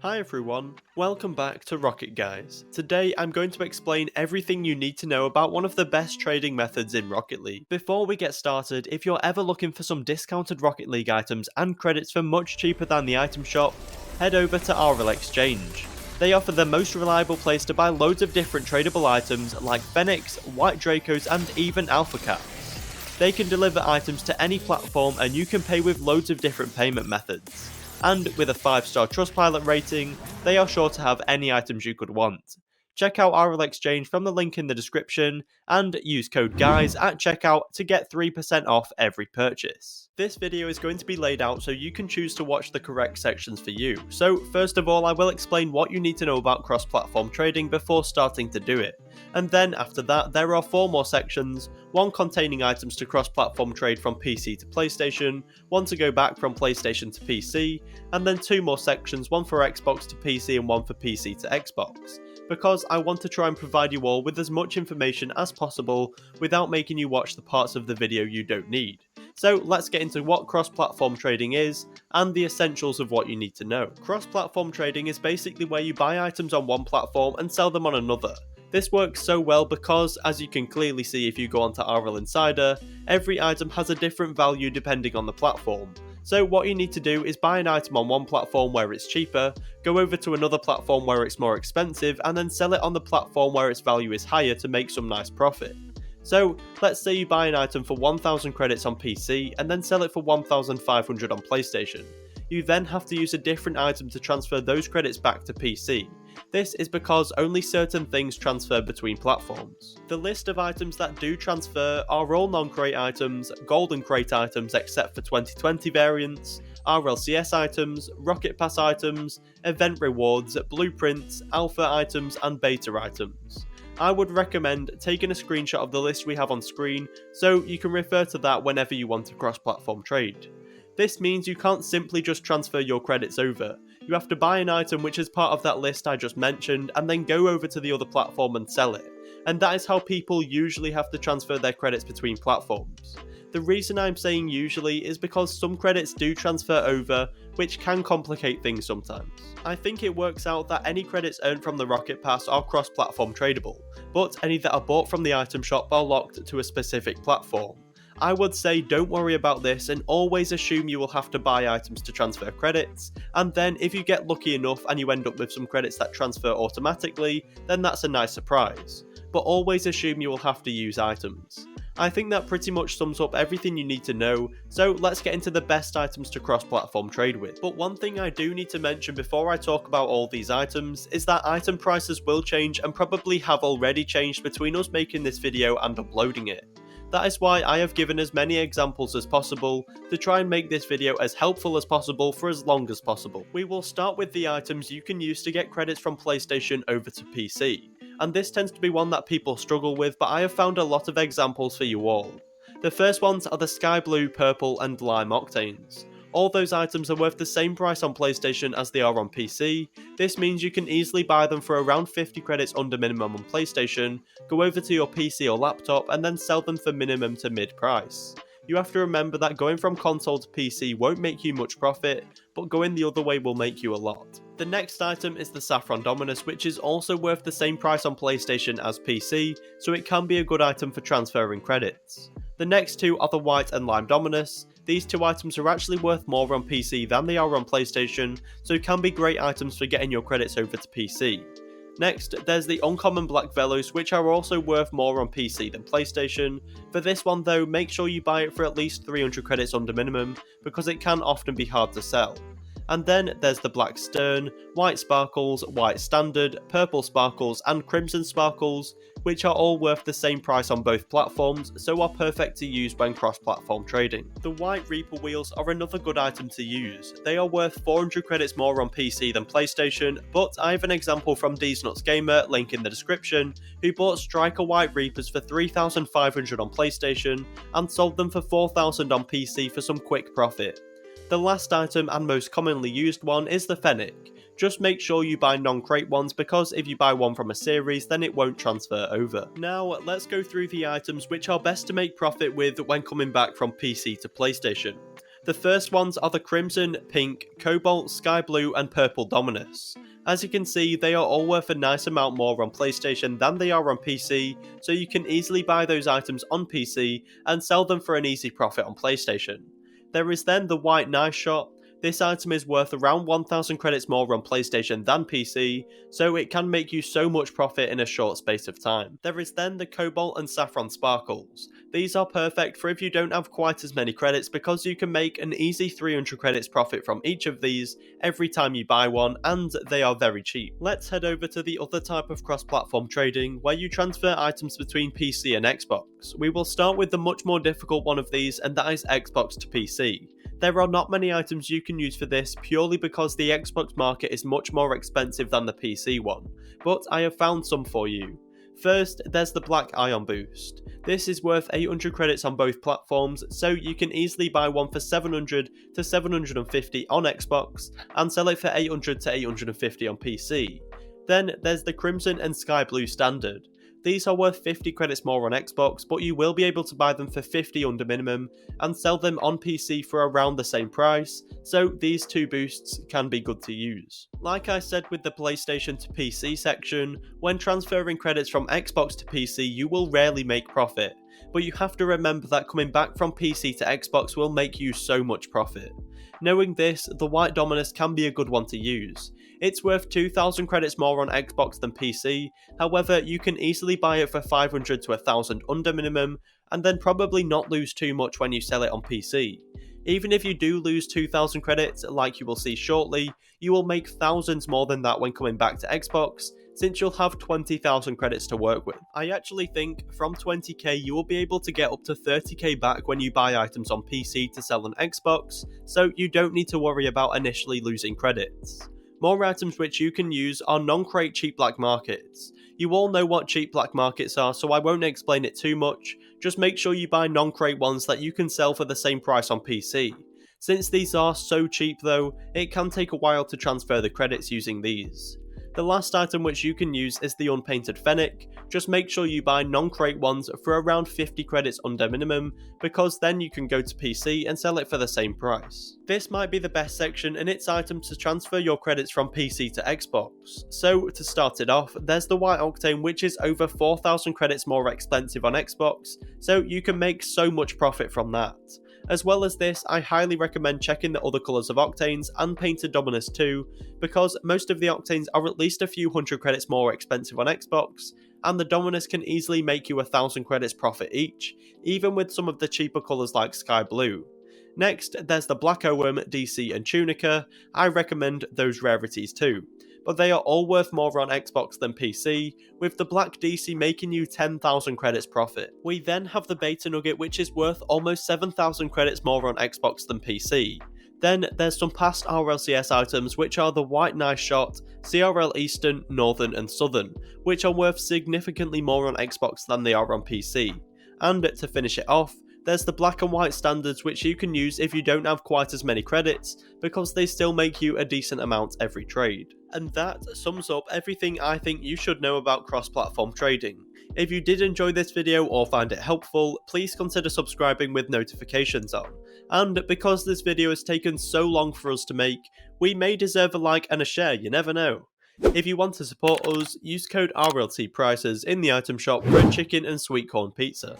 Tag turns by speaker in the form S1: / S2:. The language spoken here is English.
S1: Hi everyone, welcome back to Rocket Guys. Today I'm going to explain everything you need to know about one of the best trading methods in Rocket League. Before we get started, if you're ever looking for some discounted Rocket League items and credits for much cheaper than the item shop, head over to RL Exchange. They offer the most reliable place to buy loads of different tradable items like Fenix, White Dracos and even Alpha Caps. They can deliver items to any platform and you can pay with loads of different payment methods. And with a 5-star Trustpilot rating, they are sure to have any items you could want. Check out RL Exchange from the link in the description and use code GUYS at checkout to get 3% off every purchase. This video is going to be laid out so you can choose to watch the correct sections for you. So first of all, I will explain what you need to know about cross-platform trading before starting to do it. And then after that, there are 4 more sections, one containing items to cross-platform trade from PC to PlayStation, one to go back from PlayStation to PC, and then 2 more sections, one for Xbox to PC and one for PC to Xbox. Because I want to try and provide you all with as much information as possible without making you watch the parts of the video you don't need. So let's get into what cross-platform trading is and the essentials of what you need to know. Cross-platform trading is basically where you buy items on one platform and sell them on another. This works so well because, as you can clearly see if you go onto RL Insider, every item has a different value depending on the platform. So what you need to do is buy an item on one platform where it's cheaper, go over to another platform where it's more expensive, and then sell it on the platform where its value is higher to make some nice profit. So let's say you buy an item for 1000 credits on PC and then sell it for 1500 on PlayStation. You then have to use a different item to transfer those credits back to PC. This is because only certain things transfer between platforms. The list of items that do transfer are all non-crate items, golden crate items except for 2020 variants, RLCS items, Rocket Pass items, event rewards, blueprints, alpha items and beta items. I would recommend taking a screenshot of the list we have on screen so you can refer to that whenever you want to cross-platform trade. This means you can't simply just transfer your credits over. You have to buy an item which is part of that list I just mentioned and then go over to the other platform and sell it. And that is how people usually have to transfer their credits between platforms. The reason I'm saying usually is because some credits do transfer over, which can complicate things sometimes. I think it works out that any credits earned from the Rocket Pass are cross-platform tradable, but any that are bought from the item shop are locked to a specific platform. I would say don't worry about this and always assume you will have to buy items to transfer credits, and then if you get lucky enough and you end up with some credits that transfer automatically, then that's a nice surprise. But always assume you will have to use items. I think that pretty much sums up everything you need to know, so let's get into the best items to cross-platform trade with. But one thing I do need to mention before I talk about all these items is that item prices will change and probably have already changed between us making this video and uploading it. That is why I have given as many examples as possible to try and make this video as helpful as possible for as long as possible. We will start with the items you can use to get credits from PlayStation over to PC, and this tends to be one that people struggle with, but I have found a lot of examples for you all. The first ones are the Sky Blue, Purple and Lime Octanes. All those items are worth the same price on PlayStation as they are on PC. This means you can easily buy them for around 50 credits under minimum on PlayStation, go over to your PC or laptop and then sell them for minimum to mid price. You have to remember that going from console to PC won't make you much profit, but going the other way will make you a lot. The next item is the Saffron Dominus, which is also worth the same price on PlayStation as PC, so it can be a good item for transferring credits. The next two are the White and Lime Dominus. These two items are actually worth more on PC than they are on PlayStation, so can be great items for getting your credits over to PC. Next, there's the Uncommon Black Velos, which are also worth more on PC than PlayStation. For this one though, make sure you buy it for at least 300 credits under minimum, because it can often be hard to sell. And then there's the Black Stern, White Sparkles, White Standard, Purple Sparkles and Crimson Sparkles, which are all worth the same price on both platforms, so are perfect to use when cross-platform trading. The White Reaper Wheels are another good item to use. They are worth 400 credits more on PC than PlayStation, but I have an example from Nuts Gamer, link in the description, who bought Striker White Reapers for 3,500 on PlayStation and sold them for 4,000 on PC for some quick profit. The last item and most commonly used one is the Fennec. Just make sure you buy non-crate ones because if you buy one from a series then it won't transfer over. Now let's go through the items which are best to make profit with when coming back from PC to PlayStation. The first ones are the Crimson, Pink, Cobalt, Sky Blue and Purple Dominus. As you can see, they are all worth a nice amount more on PlayStation than they are on PC, so you can easily buy those items on PC and sell them for an easy profit on PlayStation. There is then the White Nice Shot. This item is worth around 1000 credits more on PlayStation than PC, so it can make you so much profit in a short space of time. There is then the Cobalt and Saffron Sparkles. These are perfect for if you don't have quite as many credits because you can make an easy 300 credits profit from each of these every time you buy one, and they are very cheap. Let's head over to the other type of cross-platform trading where you transfer items between PC and Xbox. We will start with the much more difficult one of these, and that is Xbox to PC. There are not many items you can use for this purely because the Xbox market is much more expensive than the PC one, but I have found some for you. First, there's the Black Ion Boost. This is worth 800 credits on both platforms, so you can easily buy one for 700 to 750 on Xbox and sell it for 800 to 850 on PC. Then there's the Crimson and Sky Blue Standard. These are worth 50 credits more on Xbox, but you will be able to buy them for 50 under minimum and sell them on PC for around the same price, so these two boosts can be good to use. Like I said with the PlayStation to PC section, when transferring credits from Xbox to PC you will rarely make profit, but you have to remember that coming back from PC to Xbox will make you so much profit. Knowing this, the White Dominus can be a good one to use. It's worth 2000 credits more on Xbox than PC, however you can easily buy it for 500 to 1000 under minimum, and then probably not lose too much when you sell it on PC. Even if you do lose 2000 credits, like you will see shortly, you will make thousands more than that when coming back to Xbox, since you'll have 20,000 credits to work with. I actually think from 20k you will be able to get up to 30k back when you buy items on PC to sell on Xbox, so you don't need to worry about initially losing credits. More items which you can use are non-crate cheap black markets. You all know what cheap black markets are, so I won't explain it too much, just make sure you buy non-crate ones that you can sell for the same price on PC. Since these are so cheap though, it can take a while to transfer the credits using these. The last item which you can use is the Unpainted Fennec. Just make sure you buy non-crate ones for around 50 credits under minimum, because then you can go to PC and sell it for the same price. This might be the best section and it's items to transfer your credits from PC to Xbox. So to start it off, there's the White Octane, which is over 4000 credits more expensive on Xbox, so you can make so much profit from that. As well as this, I highly recommend checking the other colours of Octanes and Painted Dominus too, because most of the Octanes are at least a few hundred credits more expensive on Xbox, and the Dominus can easily make you 1000 credits profit each, even with some of the cheaper colours like Sky Blue. Next, there's the Black Oem, DC and Tunica. I recommend those rarities too, but they are all worth more on Xbox than PC, with the Black DC making you 10,000 credits profit. We then have the Beta Nugget, which is worth almost 7,000 credits more on Xbox than PC. Then there's some past RLCS items, which are the White Nice Shot, CRL Eastern, Northern and Southern, which are worth significantly more on Xbox than they are on PC. And to finish it off, there's the Black and White Standards, which you can use if you don't have quite as many credits, because they still make you a decent amount every trade. And that sums up everything I think you should know about cross-platform trading. If you did enjoy this video or find it helpful, please consider subscribing with notifications on. And because this video has taken so long for us to make, we may deserve a like and a share, you never know. If you want to support us, use code RLTPrices in the item shop for a chicken and sweet corn pizza.